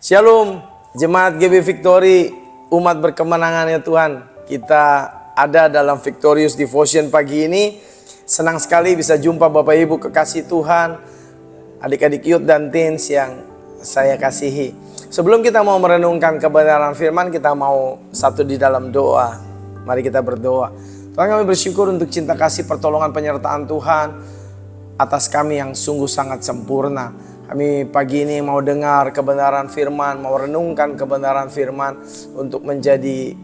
Shalom, Jemaat GB Victory, umat berkemenangan ya Tuhan. Kita ada dalam Victorious Devotion pagi ini. Senang sekali bisa jumpa Bapak Ibu kekasih Tuhan, adik-adik youth dan teens yang saya kasihi. Sebelum kita mau merenungkan kebenaran firman, kita mau satu di dalam doa. Mari kita berdoa. Tuhan, kami bersyukur untuk cinta kasih pertolongan penyertaan Tuhan atas kami yang sungguh sangat sempurna. Kami pagi ini mau dengar kebenaran firman, mau renungkan kebenaran firman untuk menjadi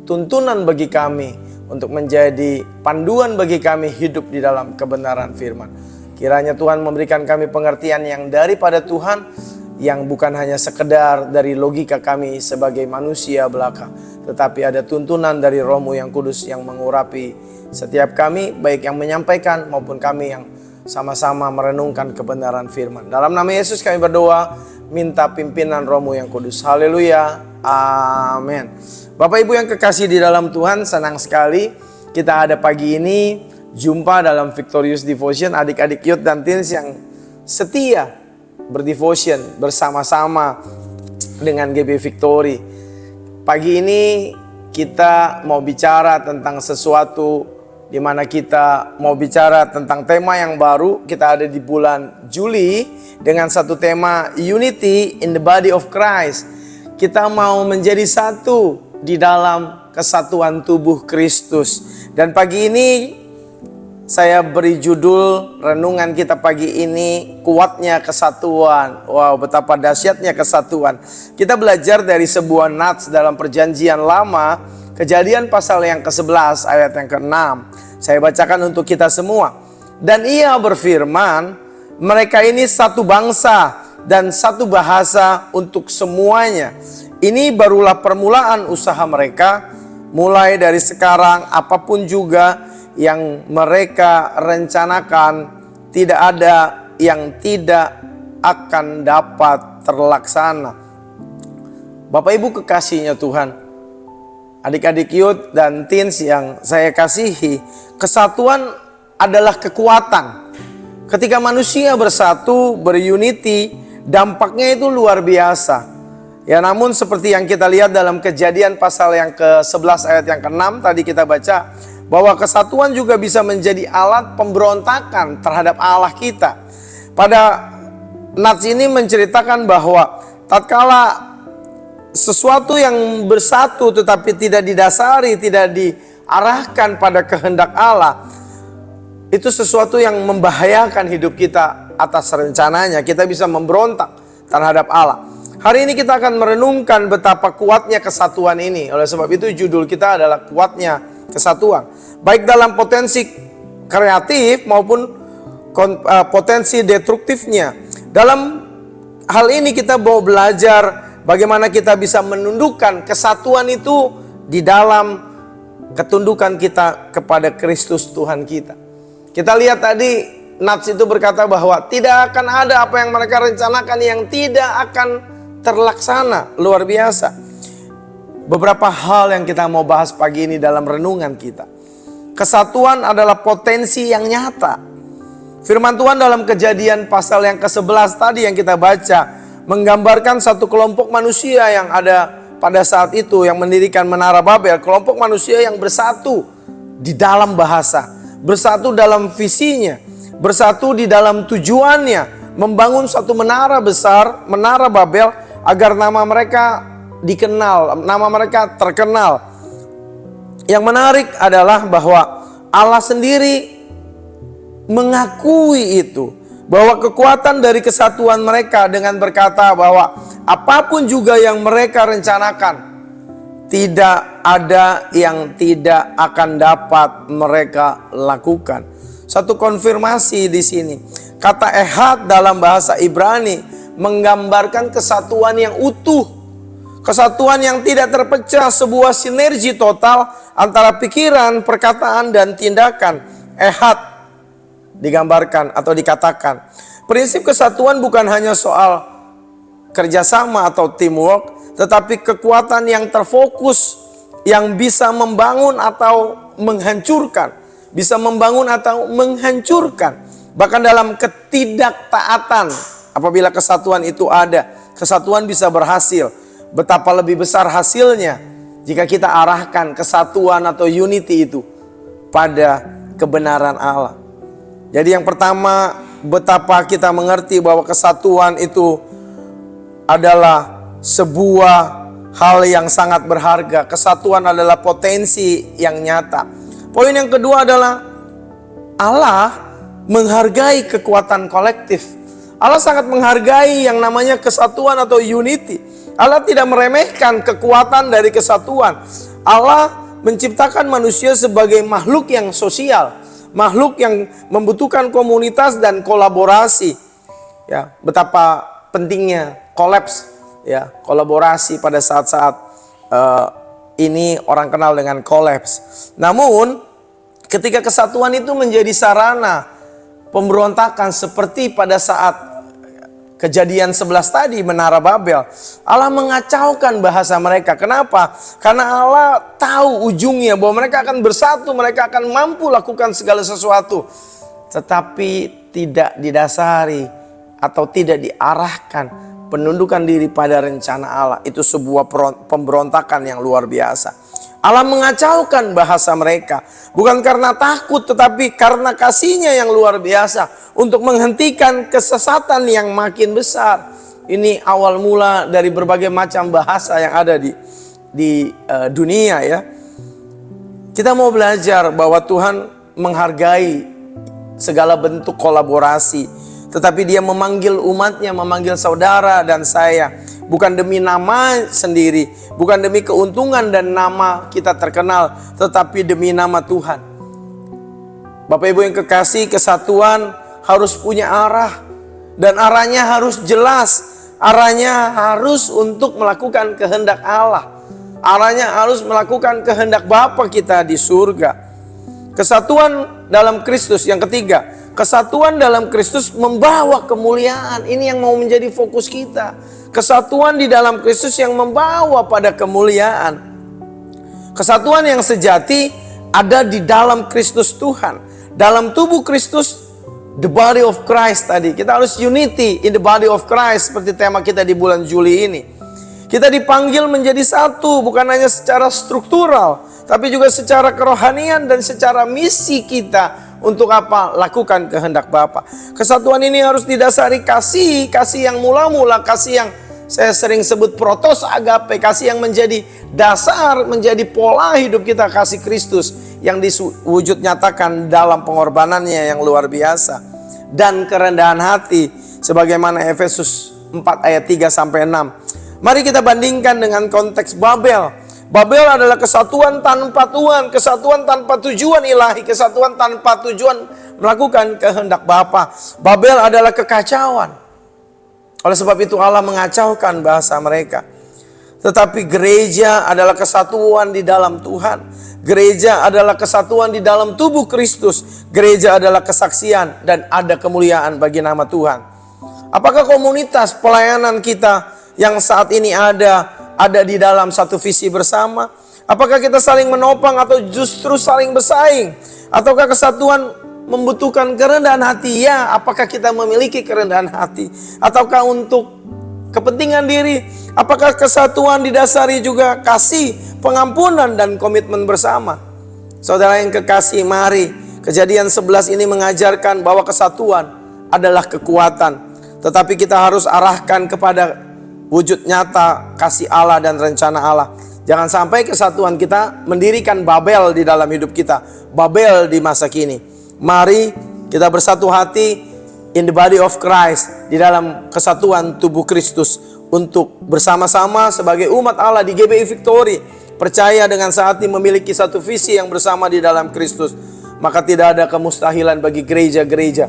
tuntunan bagi kami, untuk menjadi panduan bagi kami hidup di dalam kebenaran firman. Kiranya Tuhan memberikan kami pengertian yang daripada Tuhan, yang bukan hanya sekedar dari logika kami sebagai manusia belaka, tetapi ada tuntunan dari Roh-Mu yang kudus yang mengurapi setiap kami, baik yang menyampaikan maupun kami yang sama-sama merenungkan kebenaran firman. Dalam nama Yesus kami berdoa, minta pimpinan Roh-Mu yang kudus. Haleluya, amin. Bapak Ibu yang kekasih di dalam Tuhan, senang sekali kita ada pagi ini jumpa dalam Victorious Devotion, adik-adik youth dan teens yang setia berdevotion bersama-sama dengan GB Victory. Pagi ini kita mau bicara tentang sesuatu di mana kita mau bicara tentang tema yang baru. Kita ada di bulan Juli dengan satu tema Unity in the Body of Christ. Kita mau menjadi satu di dalam kesatuan tubuh Kristus. Dan pagi ini saya beri judul renungan kita pagi ini, kuatnya kesatuan. Wow, betapa dahsyatnya kesatuan. Kita belajar dari sebuah nats dalam perjanjian lama, Kejadian pasal yang ke-11 ayat yang ke-6. Saya bacakan untuk kita semua. Dan ia berfirman, mereka ini satu bangsa dan satu bahasa untuk semuanya. Ini barulah permulaan usaha mereka. Mulai dari sekarang apapun juga yang mereka rencanakan, tidak ada yang tidak akan dapat terlaksana. Bapak Ibu kekasihnya Tuhan, adik-adik youth dan teens yang saya kasihi, kesatuan adalah kekuatan. Ketika manusia bersatu, berunity, dampaknya itu luar biasa. Ya, namun seperti yang kita lihat dalam Kejadian pasal yang ke-11 ayat yang ke-6 tadi kita baca, bahwa kesatuan juga bisa menjadi alat pemberontakan terhadap Allah kita. Pada nats ini menceritakan bahwa tatkala sesuatu yang bersatu tetapi tidak didasari, tidak diarahkan pada kehendak Allah, itu sesuatu yang membahayakan hidup kita atas rencananya. Kita bisa memberontak terhadap Allah. Hari ini kita akan merenungkan betapa kuatnya kesatuan ini. Oleh sebab itu judul kita adalah kuatnya kesatuan. Baik dalam potensi kreatif maupun potensi destruktifnya. Dalam hal ini kita mau belajar bagaimana kita bisa menundukkan kesatuan itu di dalam ketundukan kita kepada Kristus Tuhan kita. Kita lihat tadi nats itu berkata bahwa tidak akan ada apa yang mereka rencanakan yang tidak akan terlaksana. Luar biasa. Beberapa hal yang kita mau bahas pagi ini dalam renungan kita. Kesatuan adalah potensi yang nyata. Firman Tuhan dalam Kejadian pasal yang ke-11 tadi yang kita baca menggambarkan satu kelompok manusia yang ada pada saat itu yang mendirikan Menara Babel. Kelompok manusia yang bersatu di dalam bahasa, bersatu dalam visinya, bersatu di dalam tujuannya, membangun satu menara besar, Menara Babel, agar nama mereka dikenal, nama mereka terkenal. Yang menarik adalah bahwa Allah sendiri mengakui itu, bahwa kekuatan dari kesatuan mereka dengan berkata bahwa apapun juga yang mereka rencanakan, tidak ada yang tidak akan dapat mereka lakukan. Satu konfirmasi di sini. Kata ehad dalam bahasa Ibrani menggambarkan kesatuan yang utuh. Kesatuan yang tidak terpecah, sebuah sinergi total antara pikiran, perkataan, dan tindakan. Ehad digambarkan atau dikatakan. Prinsip kesatuan bukan hanya soal kerjasama atau teamwork, tetapi kekuatan yang terfokus, yang bisa membangun atau menghancurkan. Bisa membangun atau menghancurkan. Bahkan dalam ketidaktaatan, apabila kesatuan itu ada, kesatuan bisa berhasil. Betapa lebih besar hasilnya jika kita arahkan kesatuan atau unity itu pada kebenaran Allah. Jadi yang pertama, betapa kita mengerti bahwa kesatuan itu adalah sebuah hal yang sangat berharga. Kesatuan adalah potensi yang nyata. Poin yang kedua adalah Allah menghargai kekuatan kolektif. Allah sangat menghargai yang namanya kesatuan atau unity. Allah tidak meremehkan kekuatan dari kesatuan. Allah menciptakan manusia sebagai makhluk yang sosial, makhluk yang membutuhkan komunitas dan kolaborasi. Ya, betapa pentingnya kolaborasi pada saat-saat ini orang kenal dengan kolaps. Namun, ketika kesatuan itu menjadi sarana pemberontakan seperti pada saat Kejadian 11 tadi, Menara Babel, Allah mengacaukan bahasa mereka. Kenapa? Karena Allah tahu ujungnya bahwa mereka akan bersatu, mereka akan mampu lakukan segala sesuatu. Tetapi tidak didasari atau tidak diarahkan penundukan diri pada rencana Allah. Itu sebuah pemberontakan yang luar biasa. Allah mengacaukan bahasa mereka. Bukan karena takut, tetapi karena kasih-Nya yang luar biasa. Untuk menghentikan kesesatan yang makin besar. Ini awal mula dari berbagai macam bahasa yang ada di dunia ya. Kita mau belajar bahwa Tuhan menghargai segala bentuk kolaborasi. Tetapi Dia memanggil umat-Nya, memanggil saudara dan saya. Bukan demi nama sendiri, bukan demi keuntungan dan nama kita terkenal, tetapi demi nama Tuhan. Bapak Ibu yang kekasih, kesatuan harus punya arah. Dan arahnya harus jelas. Arahnya harus untuk melakukan kehendak Allah. Arahnya harus melakukan kehendak Bapa kita di surga. Kesatuan dalam Kristus yang ketiga. Kesatuan dalam Kristus membawa kemuliaan. Ini yang mau menjadi fokus kita. Kesatuan di dalam Kristus yang membawa pada kemuliaan. Kesatuan yang sejati ada di dalam Kristus Tuhan. Dalam tubuh Kristus, the body of Christ tadi. Kita harus unity in the body of Christ seperti tema kita di bulan Juli ini. Kita dipanggil menjadi satu, bukan hanya secara struktural, tapi juga secara kerohanian dan secara misi kita. Untuk apa? Lakukan kehendak Bapa. Kesatuan ini harus didasari kasih yang mula-mula, kasih yang saya sering sebut protos agape, kasih yang menjadi dasar, menjadi pola hidup kita, kasih Kristus yang diwujud nyatakan dalam pengorbanannya yang luar biasa. Dan kerendahan hati, sebagaimana Efesus 4 ayat 3 sampai 6. Mari kita bandingkan dengan konteks Babel. Babel adalah kesatuan tanpa Tuhan, kesatuan tanpa tujuan ilahi, kesatuan tanpa tujuan melakukan kehendak Bapa. Babel adalah kekacauan. Oleh sebab itu Allah mengacaukan bahasa mereka. Tetapi gereja adalah kesatuan di dalam Tuhan. Gereja adalah kesatuan di dalam tubuh Kristus. Gereja adalah kesaksian dan ada kemuliaan bagi nama Tuhan. Apakah komunitas pelayanan kita yang saat ini ada di dalam satu visi bersama? Apakah kita saling menopang atau justru saling bersaing? Ataukah kesatuan membutuhkan kerendahan hati? Ya, apakah kita memiliki kerendahan hati? Ataukah untuk kepentingan diri? Apakah kesatuan didasari juga kasih, pengampunan, dan komitmen bersama? Saudara yang kekasih, mari Kejadian 11 ini mengajarkan bahwa kesatuan adalah kekuatan. Tetapi kita harus arahkan kepada wujud nyata kasih Allah dan rencana Allah. Jangan sampai kesatuan kita mendirikan Babel di dalam hidup kita. Babel di masa kini. Mari kita bersatu hati in the body of Christ. Di dalam kesatuan tubuh Kristus. Untuk bersama-sama sebagai umat Allah di GBI Victory. Percaya dengan saat ini memiliki satu visi yang bersama di dalam Kristus. Maka tidak ada kemustahilan bagi gereja-gereja.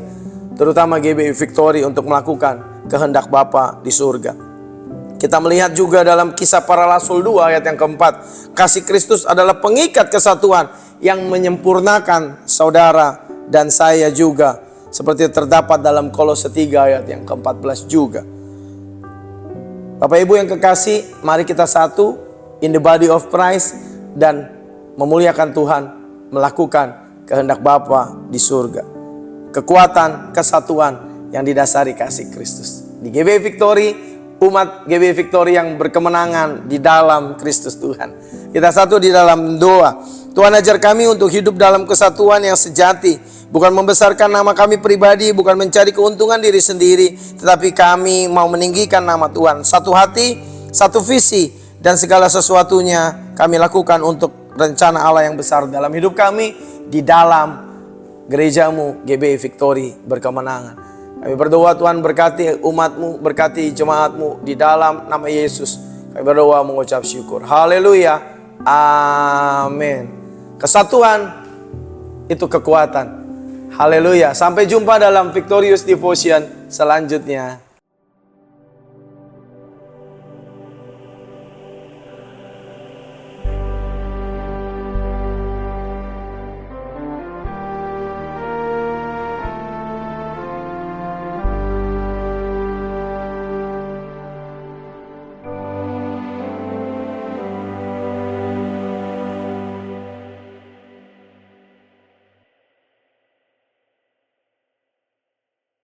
Terutama GBI Victory untuk melakukan kehendak Bapa di surga. Kita melihat juga dalam Kisah Para Rasul 2 ayat yang keempat. Kasih Kristus adalah pengikat kesatuan yang menyempurnakan saudara dan saya juga. Seperti terdapat dalam Kolose 3 ayat yang ke-14 juga. Bapak Ibu yang kekasih, mari kita satu in the body of Christ dan memuliakan Tuhan, melakukan kehendak Bapa di surga. Kekuatan kesatuan yang didasari kasih Kristus. Di GBI Victory, umat GBI Victory yang berkemenangan di dalam Kristus Tuhan. Kita satu di dalam doa. Tuhan, ajar kami untuk hidup dalam kesatuan yang sejati, bukan membesarkan nama kami pribadi, bukan mencari keuntungan diri sendiri, tetapi kami mau meninggikan nama Tuhan. Satu hati, satu visi, dan segala sesuatunya kami lakukan untuk rencana Allah yang besar dalam hidup kami, di dalam gerejamu GBI Victory berkemenangan. Kami berdoa Tuhan, berkati umatmu, berkati jemaatmu di dalam nama Yesus. Kami berdoa mengucap syukur. Haleluya. Amin. Kesatuan itu kekuatan. Haleluya. Sampai jumpa dalam Victorious Devotion selanjutnya.